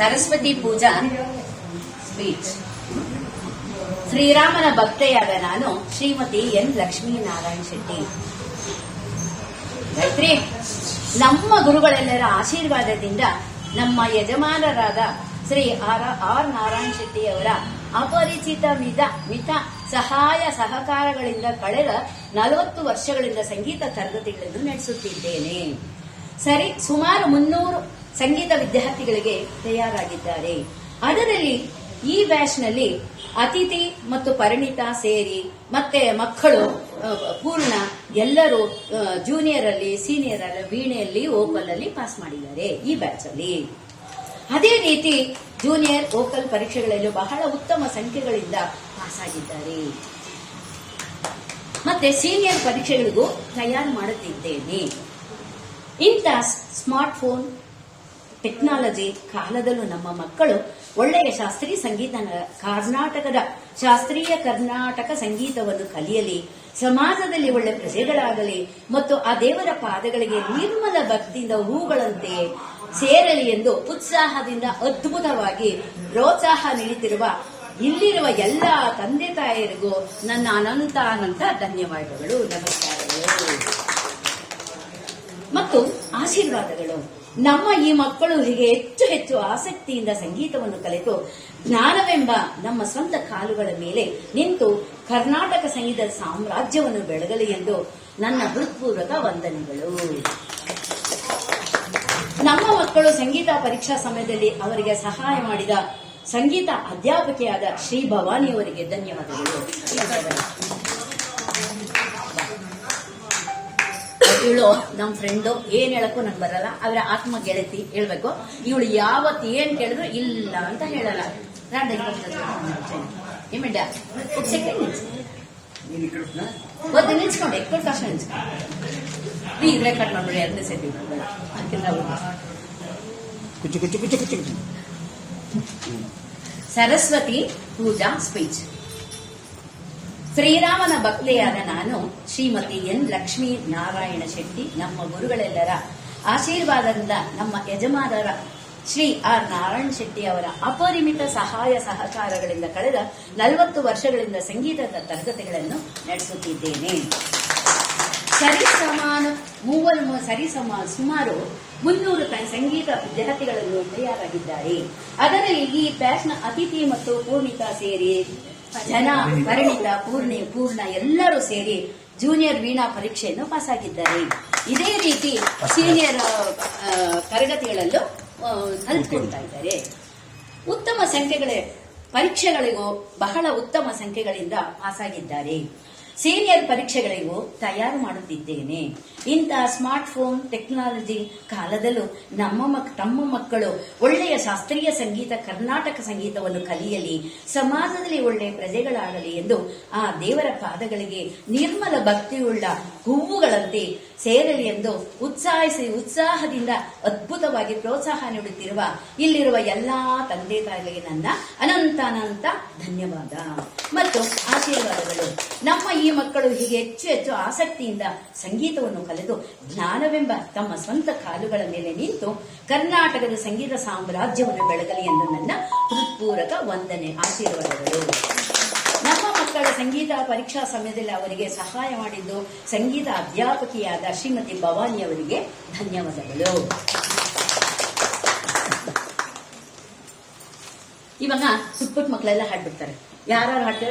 ಸರಸ್ವತಿ ಪೂಜಾ speech. ಶ್ರೀರಾಮನ ಭಕ್ತೆಯಾದ ನಾನು Shrimati N Lakshminarayana Shetty. Gayatri, ನಮ್ಮ ಗುರುಗಳೆಲ್ಲರ ಆಶೀರ್ವಾದದಿಂದ ನಮ್ಮ ಯಜಮಾನರಾದ ಶ್ರೀ ಆರ್ ನಾರಾಯಣ ಶೆಟ್ಟಿಯವರ ಅಪರಿಚಿತ ಮಿತ ಸಹಾಯ ಸಹಕಾರಗಳಿಂದ ಕಳೆದ 40 ವರ್ಷಗಳಿಂದ ಸಂಗೀತ ತರಗತಿಗಳನ್ನು ನಡೆಸುತ್ತಿದ್ದೇನೆ. ಸುಮಾರು 300 ಸಂಗೀತ ವಿದ್ಯಾರ್ಥಿಗಳಿಗೆ ತಯಾರಾಗಿದ್ದಾರೆ. ಅದರಲ್ಲಿ ಈ ಬ್ಯಾಚ್ನಲ್ಲಿ ಅತಿಥಿ ಮತ್ತು ಪರಿಣಿತ ಸೇರಿ ಮತ್ತೆ ಮಕ್ಕಳು ಪೂರ್ಣ ಎಲ್ಲರೂ ಜೂನಿಯರ್ ಅಲ್ಲಿ, ಸೀನಿಯರ್ ಅಲ್ಲಿ, ವೀಣೆಯಲ್ಲಿ, ವೋಕಲ್ ಅಲ್ಲಿ ಪಾಸ್ ಮಾಡಿದ್ದಾರೆ ಈ ಬ್ಯಾಚ್ ಅಲ್ಲಿ. ಅದೇ ರೀತಿ ಜೂನಿಯರ್ ವೋಕಲ್ ಪರೀಕ್ಷೆಗಳಲ್ಲೂ ಬಹಳ ಉತ್ತಮ ಸಂಖ್ಯೆಗಳಿಂದ ಪಾಸ್ ಆಗಿದ್ದಾರೆ. ಮತ್ತೆ ಸೀನಿಯರ್ ಪರೀಕ್ಷೆಗಳಿಗೂ ತಯಾರು ಮಾಡುತ್ತಿದ್ದೇನೆ. ಇಂಥ ಸ್ಮಾರ್ಟ್ ಫೋನ್ ಟೆಕ್ನಾಲಜಿ ಕಾಲದಲ್ಲೂ ನಮ್ಮ ಮಕ್ಕಳು ಒಳ್ಳೆಯ ಶಾಸ್ತ್ರೀಯ ಸಂಗೀತ, ಕರ್ನಾಟಕ ಸಂಗೀತವನ್ನು ಕಲಿಯಲಿ, ಸಮಾಜದಲ್ಲಿ ಒಳ್ಳೆ ಪ್ರಜೆಗಳಾಗಲಿ ಮತ್ತು ಆ ದೇವರ ಪಾದಗಳಿಗೆ ನಿರ್ಮಲ ಭಕ್ತಿಯಿಂದ ಹೂಗಳಂತೆ ಸೇರಲಿ ಎಂದು ಉತ್ಸಾಹದಿಂದ ಅದ್ಭುತವಾಗಿ ಪ್ರೋತ್ಸಾಹ ನೀಡುತ್ತಿರುವ ಇಲ್ಲಿರುವ ಎಲ್ಲ ತಂದೆ ತಾಯರಿಗೂ ನನ್ನ ಅನಂತ ಧನ್ಯವಾದಗಳು, ನಮಸ್ಕಾರಗಳು ಮತ್ತು ಆಶೀರ್ವಾದಗಳು. ನಮ್ಮ ಈ ಮಕ್ಕಳು ಹೀಗೆ ಹೆಚ್ಚು ಆಸಕ್ತಿಯಿಂದ ಸಂಗೀತವನ್ನು ಕಲಿತು ಜ್ಞಾನವೆಂಬ ನಮ್ಮ ಸ್ವಂತ ಕಾಲುಗಳ ಮೇಲೆ ನಿಂತು ಕರ್ನಾಟಕ ಸಂಗೀತದ ಸಾಮ್ರಾಜ್ಯವನ್ನು ಬೆಳಗಲಿ ಎಂದು ನನ್ನ ಹೃತ್ಪೂರ್ವಕ ವಂದನೆಗಳು. ನಮ್ಮ ಮಕ್ಕಳು ಸಂಗೀತ ಪರೀಕ್ಷಾ ಸಮಯದಲ್ಲಿ ಅವರಿಗೆ ಸಹಾಯ ಮಾಡಿದ ಸಂಗೀತ ಅಧ್ಯಾಪಕಿಯಾದ ಶ್ರೀ ಭವಾನಿಯವರಿಗೆ ಧನ್ಯವಾದಗಳು. ಇವಳು ನಮ್ಮ ಫ್ರೆಂಡು, ಏನ್ ಹೇಳಕ್ಕೂ ನಂಗೆ ಬರಲ್ಲ, ಅವರ ಆತ್ಮ ಗೆಳತಿ ಹೇಳ್ಬೇಕು. ಇವಳು ಯಾವತ್ತು ಏನ್ ಕೇಳಿದ್ರು ಇಲ್ಲ ಅಂತ ಹೇಳಲ್ಲ. ಒಂದು ನಿಲ್ಸ್ಕೊಂಡು ಎಕ್ಕಡ್ ಕಷ್ಟ ನಿಲ್ಸ್ಕೊಂಡು ಇದ್ರೆ ಕಟ್ ಮಾಡ್ಬಿಡಿ, ಎರಡನೇ ಸತಿ ಸರಸ್ವತಿ ಪೂಜಾ ಸ್ಪೀಚ್. ಶ್ರೀರಾಮನ ಭಕ್ತೆಯಾದ ನಾನು ಶ್ರೀಮತಿ ಎನ್ ಲಕ್ಷ್ಮೀ ನಾರಾಯಣ ಶೆಟ್ಟಿ. ನಮ್ಮ ಗುರುಗಳೆಲ್ಲರ ಆಶೀರ್ವಾದದಿಂದ ನಮ್ಮ ಯಜಮಾನರ ಶ್ರೀ ಆರ್ ನಾರಾಯಣ ಶೆಟ್ಟಿ ಅವರ ಅಪರಿಮಿತ ಸಹಾಯ ಸಹಕಾರಗಳಿಂದ ಕಳೆದ 40 ವರ್ಷಗಳಿಂದ ಸಂಗೀತದ ತರಗತಿಗಳನ್ನು ನಡೆಸುತ್ತಿದ್ದೇನೆ. ಸುಮಾರು 300 ಸಂಗೀತ ವಿದ್ಯಾರ್ಥಿಗಳನ್ನು ತಯಾರಾಗಿದ್ದಾರೆ. ಅದರಲ್ಲಿ ಈ ಬ್ಯಾಚ್ನ ಅತಿಥಿ ಮತ್ತು ಪೂರ್ಣಿತ ಸೇರಿ ಪರಿಣಿತ ಪೂರ್ಣ ಎಲ್ಲರೂ ಸೇರಿ ಜೂನಿಯರ್ ವೀಣಾ ಪರೀಕ್ಷೆಯನ್ನು ಪಾಸ್ ಆಗಿದ್ದಾರೆ. ಇದೇ ರೀತಿ ಸೀನಿಯರ್ ತರಗತಿಗಳಲ್ಲೂ ಕಲಿತುಕೊಳ್ತಾ ಇದ್ದಾರೆ. ಉತ್ತಮ ಪರೀಕ್ಷೆಗಳಿಗೂ ಬಹಳ ಉತ್ತಮ ಸಂಖ್ಯೆಗಳಿಂದ ಪಾಸ್ ಆಗಿದ್ದಾರೆ. ಸೀನಿಯರ್ ಪರೀಕ್ಷೆಗಳಿಗೂ ತಯಾರು ಮಾಡುತ್ತಿದ್ದೇನೆ. ಇಂತಹ ಸ್ಮಾರ್ಟ್ ಫೋನ್ ಟೆಕ್ನಾಲಜಿ ಕಾಲದಲ್ಲೂ ನಮ್ಮ ಮಕ್ಕಳು ಒಳ್ಳೆಯ ಶಾಸ್ತ್ರೀಯ ಸಂಗೀತ, ಕರ್ನಾಟಕ ಸಂಗೀತವನ್ನು ಕಲಿಯಲಿ, ಸಮಾಜದಲ್ಲಿ ಒಳ್ಳೆಯ ಪ್ರಜೆಗಳಾಗಲಿ ಎಂದು ಆ ದೇವರ ಪಾದಗಳಿಗೆ ನಿರ್ಮಲ ಭಕ್ತಿಯುಳ್ಳ ಹೂವುಗಳಂತೆ ಸೇರಲಿ ಎಂದು ಉತ್ಸಾಹದಿಂದ ಅದ್ಭುತವಾಗಿ ಪ್ರೋತ್ಸಾಹ ನೀಡುತ್ತಿರುವ ಇಲ್ಲಿರುವ ಎಲ್ಲಾ ತಂದೆ ತಾಯಿಗಳಿಗೆ ನನ್ನ ಅನಂತ ಧನ್ಯವಾದ ಮತ್ತು ಆಶೀರ್ವಾದಗಳು. ನಮ್ಮ ಈ ಮಕ್ಕಳು ಹೀಗೆ ಹೆಚ್ಚು ಆಸಕ್ತಿಯಿಂದ ಸಂಗೀತವನ್ನು ಕಲಿತು ಜ್ಞಾನವೆಂಬ ತಮ್ಮ ಸ್ವಂತ ಕಾಲುಗಳ ಮೇಲೆ ನಿಂತು ಕರ್ನಾಟಕದ ಸಂಗೀತ ಸಾಮ್ರಾಜ್ಯವನ್ನು ಬೆಳಗಲಿ ಎಂದು ನನ್ನ ಹೃತ್ಪೂರ್ವಕ ವಂದನೆ, ಆಶೀರ್ವಾದಗಳು. ನಮ್ಮ ಮಕ್ಕಳ ಸಂಗೀತ ಪರೀಕ್ಷಾ ಸಮಯದಲ್ಲಿ ಅವರಿಗೆ ಸಹಾಯ ಮಾಡಿದ್ದು ಸಂಗೀತ ಅಧ್ಯಾಪಕಿಯಾದ ಶ್ರೀಮತಿ ಭವಾನಿ ಅವರಿಗೆ ಧನ್ಯವಾದಗಳು. ಇವಾಗ ಪುಟ್ಟ ಮಕ್ಕಳೆಲ್ಲ ಹಾಡ್ಬಿಡ್ತಾರೆ. ಯಾರು ಹಾಡ್ತಾರೆ?